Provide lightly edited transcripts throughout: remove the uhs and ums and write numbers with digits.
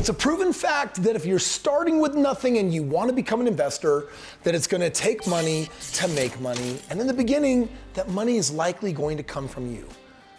It's a proven fact that if you're starting with nothing and you want to become an investor, that it's going to take money to make money. And in the beginning, that money is likely going to come from you,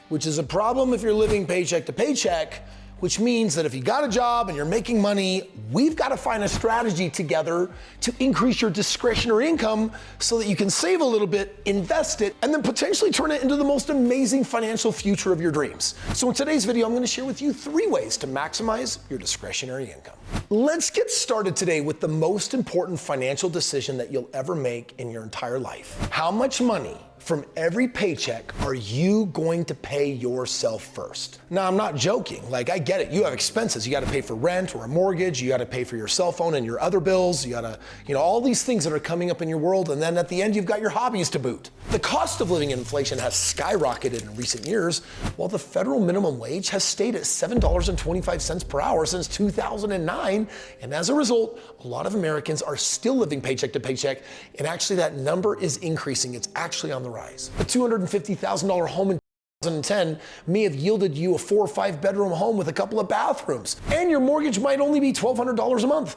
which is a problem if you're living paycheck to paycheck, which means that if you got a job and you're making money, we've got to find a strategy together to increase your discretionary income so that you can save a little bit, invest it, and then potentially turn it into the most amazing financial future of your dreams. So in today's video, I'm going to share with you 3 ways to maximize your discretionary income. Let's get started today with the most important financial decision that you'll ever make in your entire life. How much money from every paycheck are you going to pay yourself first? Now, I'm not joking. Like, I get it. You have expenses. You got to pay for rent or a mortgage. You got to pay for your cell phone and your other bills. You got to, all these things that are coming up in your world. And then at the end, you've got your hobbies to boot. The cost of living inflation has skyrocketed in recent years, while the federal minimum wage has stayed at $7.25 per hour since 2009. And as a result, a lot of Americans are still living paycheck to paycheck. And actually, that number is increasing. It's actually on the rise. A $250,000 home in 2010 may have yielded you a 4 or 5 bedroom home with a couple of bathrooms, and your mortgage might only be $1,200 a month.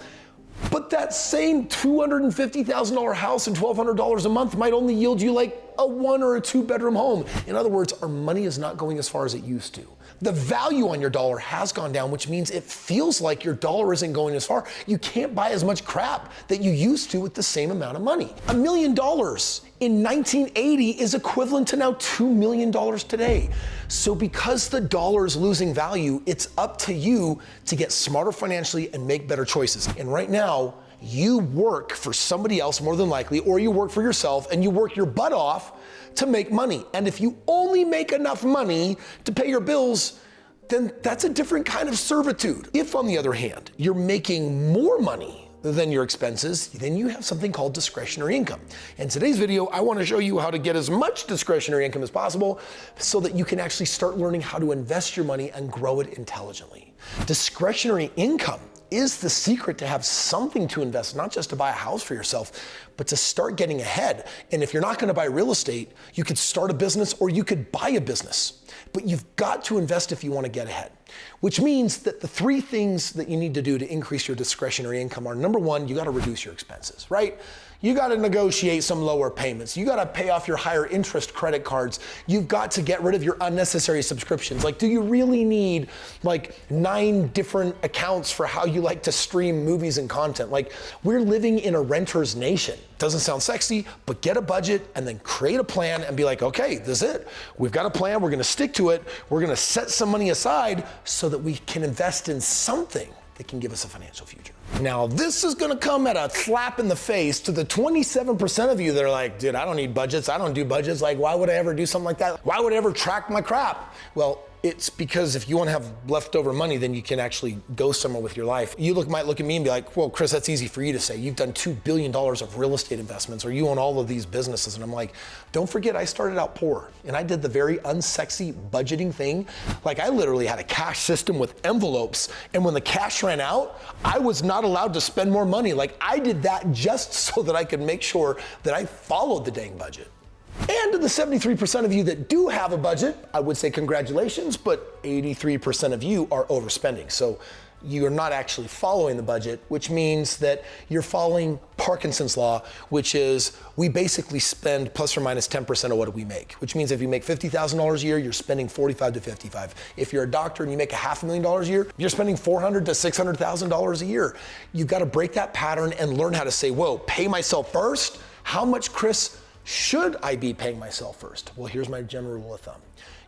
But that same $250,000 house and $1,200 a month might only yield you like a 1 or a 2 bedroom home. In other words, our money is not going as far as it used to. The value on your dollar has gone down, which means it feels like your dollar isn't going as far. You can't buy as much crap that you used to with the same amount of money. $1 million in 1980 is equivalent to now $2 million today. So because the dollar is losing value, it's up to you to get smarter financially and make better choices. And right now, you work for somebody else more than likely, or you work for yourself and you work your butt off to make money. And if you only make enough money to pay your bills, then that's a different kind of servitude. If, on the other hand, you're making more money than your expenses, then you have something called discretionary income. In today's video, I want to show you how to get as much discretionary income as possible so that you can actually start learning how to invest your money and grow it intelligently. Discretionary income is the secret to have something to invest, not just to buy a house for yourself, but to start getting ahead. And if you're not going to buy real estate, you could start a business or you could buy a business. But you've got to invest if you want to get ahead, which means that the 3 things that you need to do to increase your discretionary income are: number 1, you got to reduce your expenses, right? You got to negotiate some lower payments. You got to pay off your higher interest credit cards. You've got to get rid of your unnecessary subscriptions. Like, do you really need like 9 different accounts for how you like to stream movies and content? Like, we're living in a renter's nation. Doesn't sound sexy, but get a budget and then create a plan and be like, okay, this is it. We've got a plan. We're going to stick to it. We're going to set some money aside so that we can invest in something that can give us a financial future. Now, this is going to come at a slap in the face to the 27% of you that are like, dude, I don't need budgets. I don't do budgets. Like, why would I ever do something like that? Why would I ever track my crap? Well, it's because if you want to have leftover money, then you can actually go somewhere with your life. You might look at me and be like, well, Kris, that's easy for you to say. You've done $2 billion of real estate investments, or you own all of these businesses. And I'm like, don't forget, I started out poor and I did the very unsexy budgeting thing. Like, I literally had a cash system with envelopes. And when the cash ran out, I was not allowed to spend more money. Like, I did that just so that I could make sure that I followed the dang budget. And to the 73% of you that do have a budget, I would say congratulations, but 83% of you are overspending. So you're not actually following the budget, which means that you're following Parkinson's law, which is we basically spend plus or minus 10% of what we make, which means if you make $50,000 a year, you're spending $45,000 to $55,000. If you're a doctor and you make $500,000 a year, you're spending $400,000 to $600,000 a year. You've got to break that pattern and learn how to say, whoa, pay myself first. How much, Kris, should I be paying myself first? Well, here's my general rule of thumb.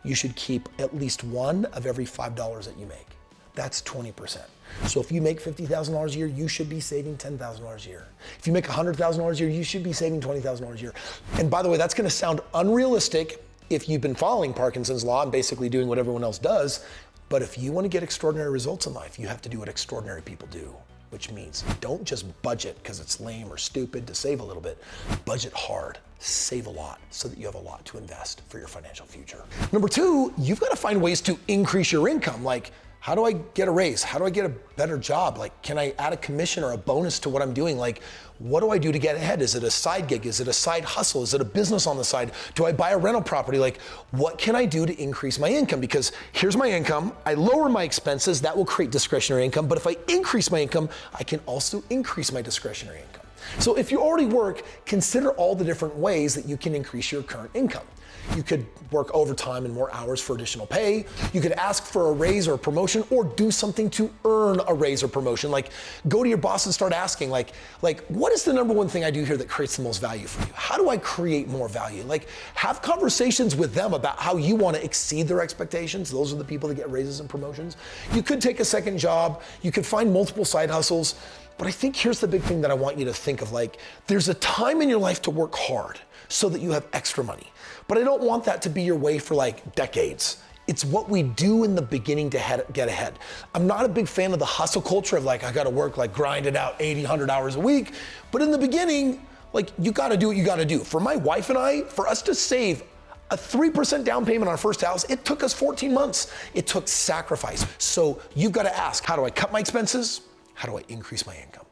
You should keep at least 1 of every $5 that you make. That's 20%. So if you make $50,000 a year, you should be saving $10,000 a year. If you make $100,000 a year, you should be saving $20,000 a year. And by the way, that's going to sound unrealistic if you've been following Parkinson's law and basically doing what everyone else does. But if you want to get extraordinary results in life, you have to do what extraordinary people do, which means don't just budget because it's lame or stupid to save a little bit. Budget hard, save a lot so that you have a lot to invest for your financial future. Number 2, you've got to find ways to increase your income. Like, How do I get a raise? How do I get a better job? Like, can I add a commission or a bonus to what I'm doing? Like, what do I do to get ahead? Is it a side gig? Is it a side hustle? Is it a business on the side? Do I buy a rental property? Like, what can I do to increase my income? Because here's my income. I lower my expenses. That will create discretionary income. But if I increase my income, I can also increase my discretionary income. So if you already work, consider all the different ways that you can increase your current income. You could work overtime and more hours for additional pay. You could ask for a raise or a promotion, or do something to earn a raise or promotion. Like, go to your boss and start asking, like, what is the number one thing I do here that creates the most value for you? How do I create more value? Like, have conversations with them about how you want to exceed their expectations. Those are the people that get raises and promotions. You could take a second job. You could find multiple side hustles. But I think here's the big thing that I want you to think of. Like, there's a time in your life to work hard so that you have extra money. But I don't want that to be your way for like decades. It's what we do in the beginning to get ahead. I'm not a big fan of the hustle culture of like, I gotta work, like grind it out 80, 100 hours a week. But in the beginning, like, you gotta do what you gotta do. For my wife and I, for us to save a 3% down payment on our first house, it took us 14 months. It took sacrifice. So you've gotta ask, how do I cut my expenses? How do I increase my income?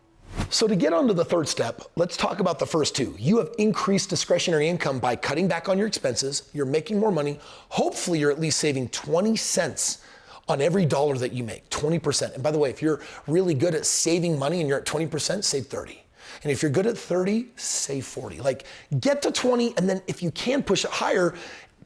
So to get onto the third step, let's talk about the first two. You have increased discretionary income by cutting back on your expenses. You're making more money. Hopefully you're at least saving 20 cents on every dollar that you make, 20%. And by the way, if you're really good at saving money and you're at 20%, save 30. And if you're good at 30, save 40. Like, get to 20, and then if you can push it higher,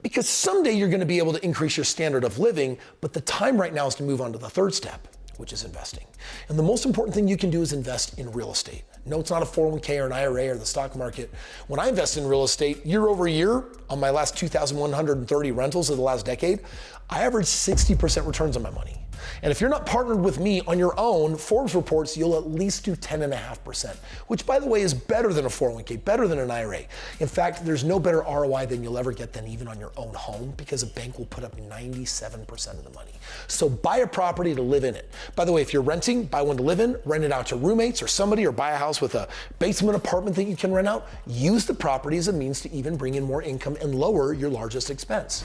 because someday you're gonna be able to increase your standard of living, but the time right now is to move on to the third step, which is investing. And the most important thing you can do is invest in real estate. No, it's not a 401k or an IRA or the stock market. When I invest in real estate, year over year, on my last 2,130 rentals of the last decade, I averaged 60% returns on my money. And if you're not partnered with me on your own, Forbes reports you'll at least do 10.5%, which by the way is better than a 401k, better than an IRA. In fact, there's no better ROI than you'll ever get than even on your own home, because a bank will put up 97% of the money. So buy a property to live in it. By the way, if you're renting, buy one to live in, rent it out to roommates or somebody, or buy a house with a basement apartment that you can rent out. Use the property as a means to even bring in more income and lower your largest expense.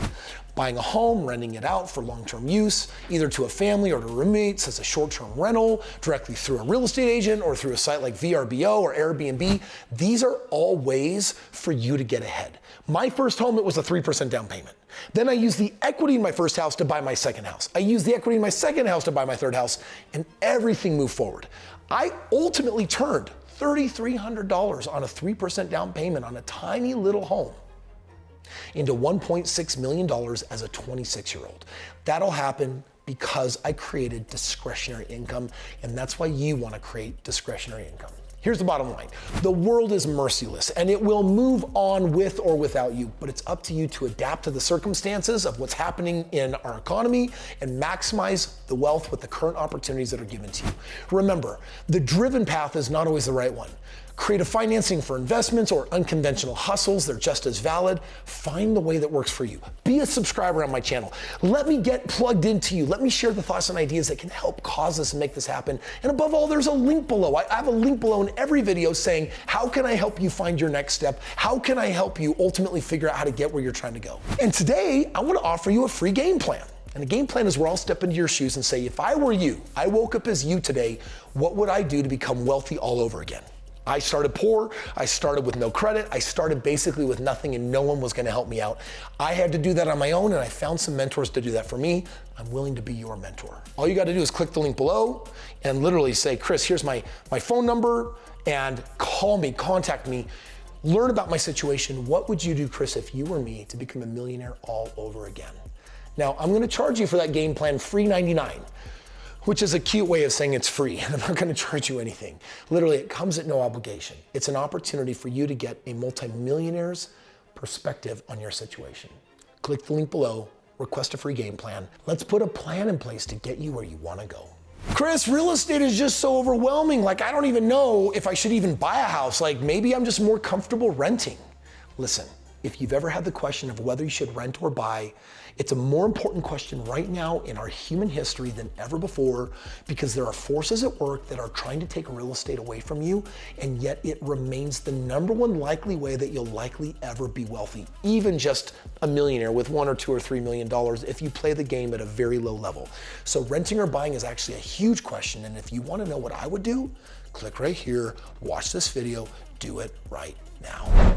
Buying a home, renting it out for long-term use, either to a family or to roommates as a short-term rental, directly through a real estate agent or through a site like VRBO or Airbnb. These are all ways for you to get ahead. My first home, it was a 3% down payment. Then I used the equity in my first house to buy my second house. I used the equity in my second house to buy my third house, and everything moved forward. I ultimately turned $3,300 on a 3% down payment on a tiny little home into $1.6 million as a 26-year-old. That'll happen because I created discretionary income, and that's why you want to create discretionary income. Here's the bottom line. The world is merciless, and it will move on with or without you, but it's up to you to adapt to the circumstances of what's happening in our economy and maximize the wealth with the current opportunities that are given to you. Remember, the driven path is not always the right one. Creative financing for investments or unconventional hustles, they're just as valid. Find the way that works for you. Be a subscriber on my channel. Let me get plugged into you. Let me share the thoughts and ideas that can help cause this and make this happen. And above all, there's a link below. I have a link below in every video saying, how can I help you find your next step? How can I help you ultimately figure out how to get where you're trying to go? And today, I want to offer you a free game plan. And a game plan is where I'll step into your shoes and say, if I were you, I woke up as you today, what would I do to become wealthy all over again? I started poor, I started with no credit, I started basically with nothing, and no one was gonna help me out. I had to do that on my own, and I found some mentors to do that for me. I'm willing to be your mentor. All you gotta do is click the link below and literally say, Kris, here's my phone number, and call me, contact me, learn about my situation. What would you do, Kris, if you were me, to become a millionaire all over again? Now, I'm gonna charge you for that game plan free $99. Which is a cute way of saying it's free. I'm not gonna charge you anything. Literally, it comes at no obligation. It's an opportunity for you to get a multimillionaire's perspective on your situation. Click the link below, request a free game plan. Let's put a plan in place to get you where you wanna go. Kris, real estate is just so overwhelming. Like, I don't even know if I should even buy a house. Like, maybe I'm just more comfortable renting. Listen, if you've ever had the question of whether you should rent or buy, It's a more important question right now in our human history than ever before, because there are forces at work that are trying to take real estate away from you, and yet it remains the #1 likely way that you'll likely ever be wealthy, even just a millionaire with $1 or $2 or $3 million if you play the game at a very low level. So renting or buying is actually a huge question, and if you want to know what I would do, click right here, watch this video, do it right now.